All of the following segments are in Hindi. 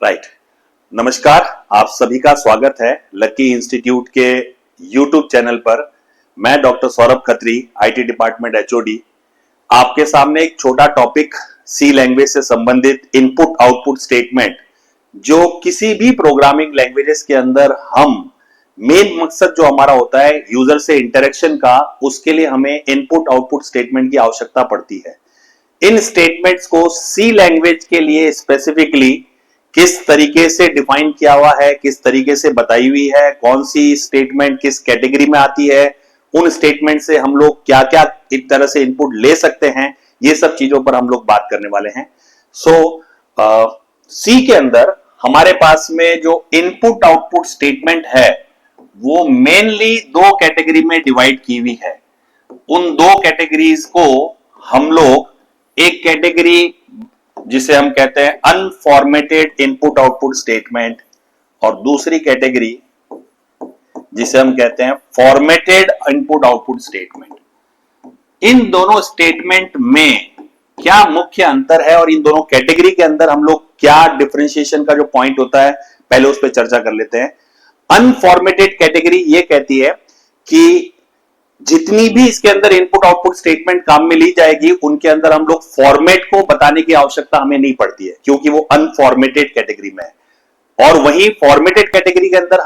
राइट। नमस्कार, आप सभी का स्वागत है लकी इंस्टीट्यूट के यूट्यूब चैनल पर। मैं doctor Saurabh Khatri, IT department HOD, आपके सामने एक छोटा टॉपिक सी लैंग्वेज से संबंधित इनपुट आउटपुट स्टेटमेंट, जो किसी भी प्रोग्रामिंग लैंग्वेजेस के अंदर हम मेन मकसद जो हमारा होता है यूजर से इंटरेक्शन का, उसके लिए हमें इनपुट आउटपुट स्टेटमेंट की आवश्यकता पड़ती है। इन स्टेटमेंट्स को सी लैंग्वेज के लिए स्पेसिफिकली किस तरीके से डिफाइन किया हुआ है, किस तरीके से बताई हुई है, कौन सी स्टेटमेंट किस कैटेगरी में आती है, उन स्टेटमेंट से हम लोग क्या क्या एक तरह से इनपुट ले सकते हैं, ये सब चीजों पर हम लोग बात करने वाले हैं। सी के अंदर हमारे पास में जो इनपुट आउटपुट स्टेटमेंट है वो मेनली दो कैटेगरी में डिवाइड की हुई है। उन दो कैटेगरीज को हम लोग, एक कैटेगरी जिसे हम कहते हैं अनफॉर्मेटेड इनपुट आउटपुट स्टेटमेंट, और दूसरी कैटेगरी जिसे हम कहते हैं फॉर्मेटेड इनपुट आउटपुट स्टेटमेंट। इन दोनों स्टेटमेंट में क्या मुख्य अंतर है और इन दोनों कैटेगरी के अंदर हम लोग क्या डिफरेंशिएशन का जो पॉइंट होता है, पहले उस पर चर्चा कर लेते हैं। अनफॉर्मेटेड कैटेगरी ये कहती है कि जितनी भी इसके अंदर इनपुट आउटपुट स्टेटमेंट काम में ली जाएगी, उनके अंदर हम लोग फॉर्मेट को बताने की आवश्यकता हमें नहीं पड़ती है, क्योंकि वो अनफॉर्मेटेड कैटेगरी में है। और वहीं फॉर्मेटेड कैटेगरी के अंदर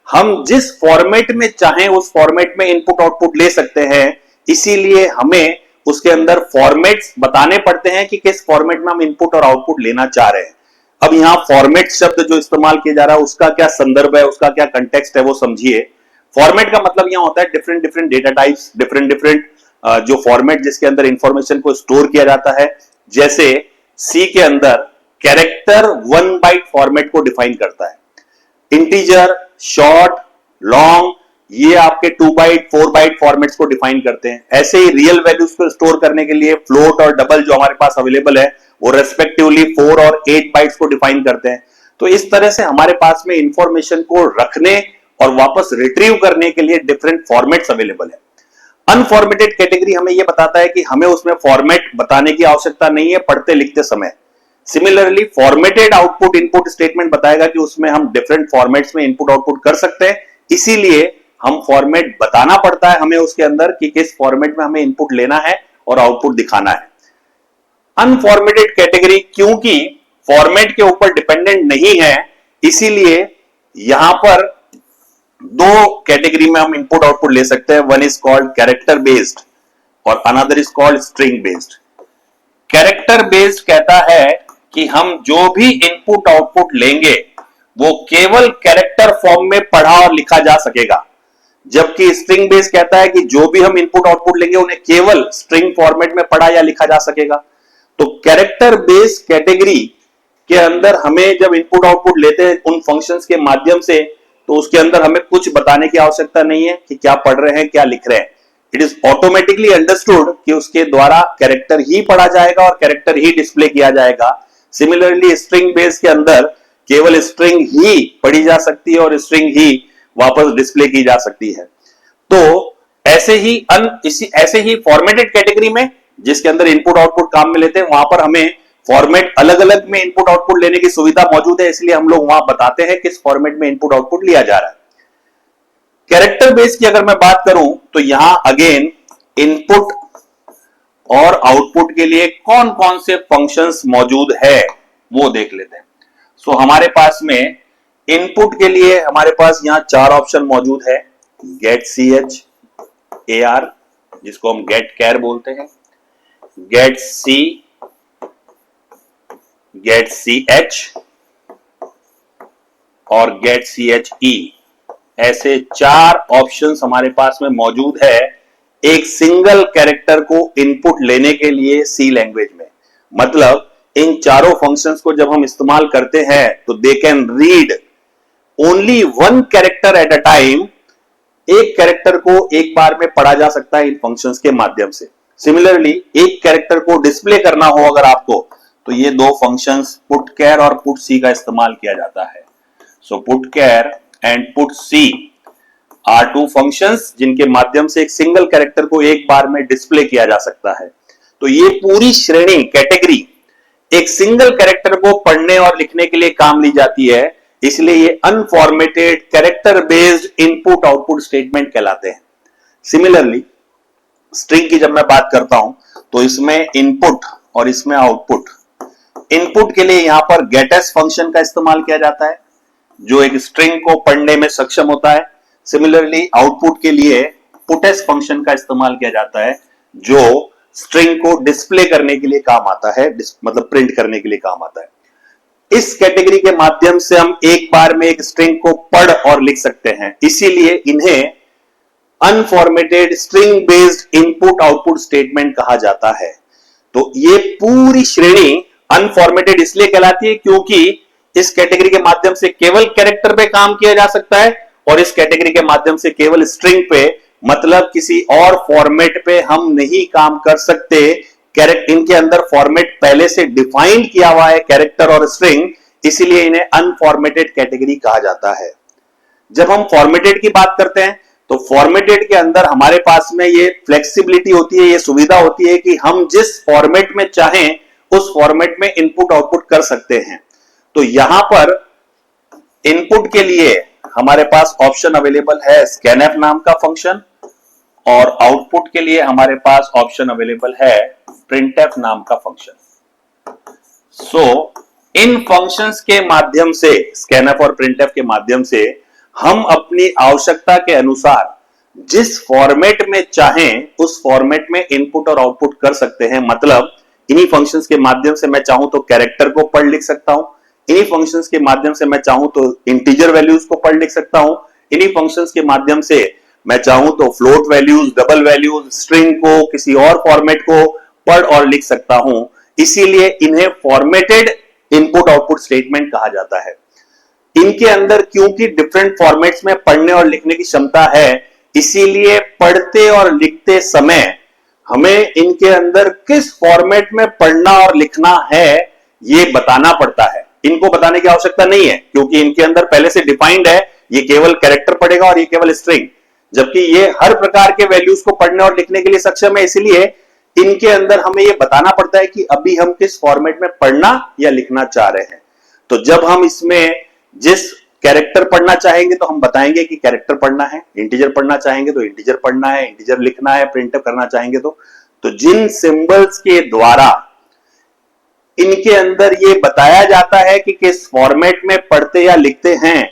हम जिस फॉर्मेट में चाहें उस फॉर्मेट में इनपुट आउटपुट ले सकते हैं, इसीलिए हमें उसके अंदर फॉर्मेट्स बताने पड़ते हैं कि किस फॉर्मेट में हम इनपुट और आउटपुट लेना चाह रहे हैं। अब यहां फॉर्मेट शब्द जो इस्तेमाल किया जा रहा है उसका क्या संदर्भ है, उसका क्या कंटेक्स्ट है, वो समझिए। फॉर्मेट का मतलब यहां होता है different different data types, different जो फॉर्मेट जिसके अंदर इंफॉर्मेशन को स्टोर किया जाता है। जैसे सी के अंदर कैरेक्टर 1 बाइट फॉर्मेट को डिफाइन करता है, इंटीजर, शॉर्ट, लॉन्ग, ये आपके 2 बाइट 4 बाइट फॉर्मेट्स को डिफाइन करते हैं। ऐसे ही रियल वैल्यूज को स्टोर करने के लिए फ्लोट और डबल जो हमारे पास अवेलेबल है वो रेस्पेक्टिवली 4 और 8 बाइट्स को डिफाइन करते हैं। तो इस तरह से हमारे पास में इंफॉर्मेशन को रखने और वापस रिट्रीव करने के लिए डिफरेंट फॉर्मेट्स अवेलेबल है। अनफॉर्मेटेड कैटेगरी हमें यह बताता है कि हमें उसमें फॉर्मेट बताने की आवश्यकता नहीं है पढ़ते लिखते समय। Similarly formatted output input statement बताएगा कि उसमें हम डिफरेंट फॉर्मेट्स में इनपुट आउटपुट कर सकते हैं, इसीलिए हम फॉर्मेट बताना पड़ता है हमें उसके अंदर कि किस फॉर्मेट में हमें इनपुट लेना है और आउटपुट दिखाना है। अनफॉर्मेटेड कैटेगरी क्योंकि फॉर्मेट के ऊपर डिपेंडेंट नहीं है, इसीलिए यहां पर दो कैटेगरी में हम इनपुट आउटपुट ले सकते हैं। One is called character based और another is called string based. Character based कहता है कि हम जो भी इनपुट आउटपुट लेंगे वो केवल कैरेक्टर फॉर्म में पढ़ा और लिखा जा सकेगा, जबकि स्ट्रिंग बेस्ड कहता है कि जो भी हम इनपुट आउटपुट लेंगे उन्हें केवल स्ट्रिंग फॉर्मेट में पढ़ा या लिखा जा सकेगा। तो कैरेक्टर बेस्ड कैटेगरी के अंदर हमें जब इनपुट आउटपुट लेते हैं उन फंक्शंस के माध्यम से, तो उसके अंदर हमें कुछ बताने की आवश्यकता नहीं है कि क्या पढ़ रहे हैं, क्या लिख रहे हैं। इट इज ऑटोमेटिकली अंडरस्टूड कि उसके द्वारा कैरेक्टर ही पढ़ा जाएगा और कैरेक्टर ही डिस्प्ले किया जाएगा। सिमिलरली स्ट्रिंग बेस के अंदर केवल स्ट्रिंग ही पढ़ी जा सकती है और स्ट्रिंग ही वापस डिस्प्ले की जा सकती है। तो ऐसे ही फॉर्मेटेड कैटेगरी में जिसके अंदर इनपुट आउटपुट काम में लेते हैं, वहां पर हमें फॉर्मेट अलग अलग में इनपुट आउटपुट लेने की सुविधा मौजूद है, इसलिए हम लोग वहां बताते हैं किस फॉर्मेट में इनपुट आउटपुट लिया जा रहा है। कैरेक्टर बेस की अगर मैं बात करूं तो यहां अगेन इनपुट और आउटपुट के लिए कौन कौन से फंक्शंस मौजूद है वो देख लेते हैं। सो हमारे पास में इनपुट के लिए हमारे पास यहां 4 ऑप्शन मौजूद है। गेट ch AR, जिसको हम गेट कैर बोलते हैं, गेट C, गेट ch और गेट che। ऐसे 4 ऑप्शंस हमारे पास में मौजूद है एक सिंगल कैरेक्टर को इनपुट लेने के लिए सी लैंग्वेज में। मतलब इन चारों फंक्शंस को जब हम इस्तेमाल करते हैं तो they can read only 1 character at a time. एक कैरेक्टर को एक बार में पढ़ा जा सकता है इन फंक्शंस के माध्यम से। सिमिलरली एक कैरेक्टर को डिस्प्ले करना हो अगर आपको, तो ये दो फंक्शंस पुटचर और पुटसी का इस्तेमाल किया जाता है। सो पुटचर एंड पुटसी आर 2 फंक्शंस जिनके माध्यम से एक सिंगल कैरेक्टर को एक बार में डिस्प्ले किया जा सकता है। तो ये पूरी श्रेणी कैटेगरी एक सिंगल कैरेक्टर को पढ़ने और लिखने के लिए काम ली जाती है, इसलिए ये unformatted character based input output statement कहलाते हैं। सिमिलरली स्ट्रिंग की जब मैं बात करता हूं तो इसमें इनपुट और इसमें आउटपुट। इनपुट के लिए यहां पर गेटस फंक्शन का इस्तेमाल किया जाता है जो एक स्ट्रिंग को पढ़ने में सक्षम होता है। सिमिलरली आउटपुट के लिए पुटेस फंक्शन का इस्तेमाल किया जाता है जो स्ट्रिंग को डिस्प्ले करने के लिए काम आता है, मतलब प्रिंट करने के लिए काम आता है। इस कैटेगरी के माध्यम से हम एक बार में एक स्ट्रिंग को पढ़ और लिख सकते हैं, इसीलिए इन्हें unformatted string based input output statement कहा जाता है। तो ये पूरी श्रेणी अनफॉर्मेटेड इसलिए कहलाती है क्योंकि इस कैटेगरी के माध्यम से केवल कैरेक्टर पे काम किया जा सकता है और इस कैटेगरी के माध्यम से केवल स्ट्रिंग पे, मतलब किसी और फॉर्मेट पे हम नहीं काम कर सकते। इनके अंदर फॉर्मेट पहले से डिफाइंड किया हुआ है, कैरेक्टर और स्ट्रिंग, इसीलिए इन्हें अनफॉर्मेटेड कैटेगरी कहा जाता है। जब हम फॉर्मेटेड की बात करते हैं तो फॉर्मेटेड के अंदर हमारे पास में ये फ्लेक्सिबिलिटी होती है, ये सुविधा होती है कि हम जिस फॉर्मेट में चाहें उस फॉर्मेट में इनपुट आउटपुट कर सकते हैं। तो यहां पर इनपुट के लिए हमारे पास ऑप्शन अवेलेबल है स्कैनफ नाम का फंक्शन और आउटपुट के लिए हमारे पास ऑप्शन अवेलेबल है प्रिंटफ नाम का फंक्शन। सो इन फंक्शंस के माध्यम से, स्कैनफ और प्रिंटफ के माध्यम से हम अपनी आवश्यकता के अनुसार जिस फॉर्मेट में चाहें उस फॉर्मेट में इनपुट और आउटपुट कर सकते हैं। मतलब इन्हीं फंक्शंस के माध्यम से मैं चाहूं तो कैरेक्टर को पढ़ लिख सकता हूं, इन्हीं फंक्शंस के माध्यम से मैं चाहूं तो इंटीजर वैल्यूज को पढ़ लिख सकता हूं, इन्हीं फंक्शंस के माध्यम से मैं चाहूं तो float values, double values, string को, किसी और फॉर्मेट को पढ़ और लिख सकता हूं। इसीलिए इन्हें फॉर्मेटेड इनपुट आउटपुट स्टेटमेंट कहा जाता है। इनके अंदर क्योंकि डिफरेंट फॉर्मेट्स में पढ़ने और लिखने की क्षमता है, इसीलिए पढ़ते और लिखते समय हमें इनके अंदर किस फॉर्मेट में पढ़ना और लिखना है ये बताना पड़ता है। इनको बताने की आवश्यकता नहीं है क्योंकि इनके अंदर पहले से डिफाइंड है, ये केवल कैरेक्टर पढ़ेगा और ये केवल स्ट्रिंग, जबकि ये हर प्रकार के वैल्यूज को पढ़ने और लिखने के लिए सक्षम है। इसलिए इनके अंदर हमें यह बताना पड़ता है कि अभी हम किस फॉर्मेट में पढ़ना या लिखना चाह रहे हैं। तो जब हम इसमें जिस कैरेक्टर पढ़ना चाहेंगे तो हम बताएंगे कि कैरेक्टर पढ़ना है, इंटीजर पढ़ना चाहेंगे तो इंटीजर पढ़ना है, इंटीजर लिखना है, प्रिंट करना चाहेंगे तो जिन सिंबल्स के द्वारा इनके अंदर ये बताया जाता है कि किस फॉर्मेट में पढ़ते या लिखते हैं,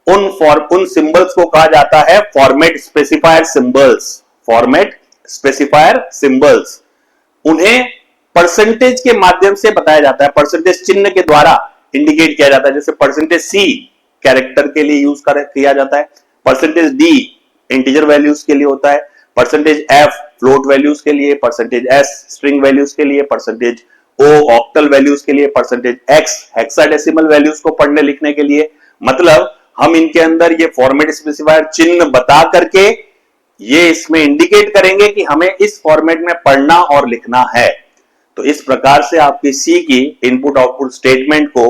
उन सिंबल्स को कहा जाता है format specifier symbols. Format specifier symbols उन्हें परसेंटेज के माध्यम से बताया जाता है, परसेंटेज चिन्ह के द्वारा इंडिकेट किया जाता है। जैसे परसेंटेज सी कैरेक्टर के लिए यूज किया जाता है, परसेंटेज डी इंटीजर वैल्यूज के लिए होता है, परसेंटेज एफ फ्लोट वैल्यूज के लिए, परसेंटेज एस स्ट्रिंग वैल्यूज के लिए, परसेंटेज ओ ऑक्टल वैल्यूज के लिए, परसेंटेज एक्स हेक्साडेसिमल वैल्यूज को पढ़ने लिखने के लिए। मतलब हम इनके अंदर ये फॉर्मेट स्पेसिफायर चिन्ह बता करके ये इसमें इंडिकेट करेंगे कि हमें इस फॉर्मेट में पढ़ना और लिखना है। तो इस प्रकार से आपकी सी की इनपुट आउटपुट स्टेटमेंट को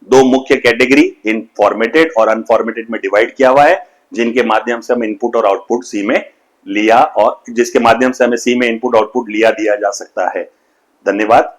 दो मुख्य कैटेगरी इन फॉर्मेटेड और अनफॉर्मेटेड में डिवाइड किया हुआ है, जिनके माध्यम से हम इनपुट और आउटपुट सी में लिया और जिसके माध्यम से हमें सी में इनपुट आउटपुट लिया दिया जा सकता है। धन्यवाद।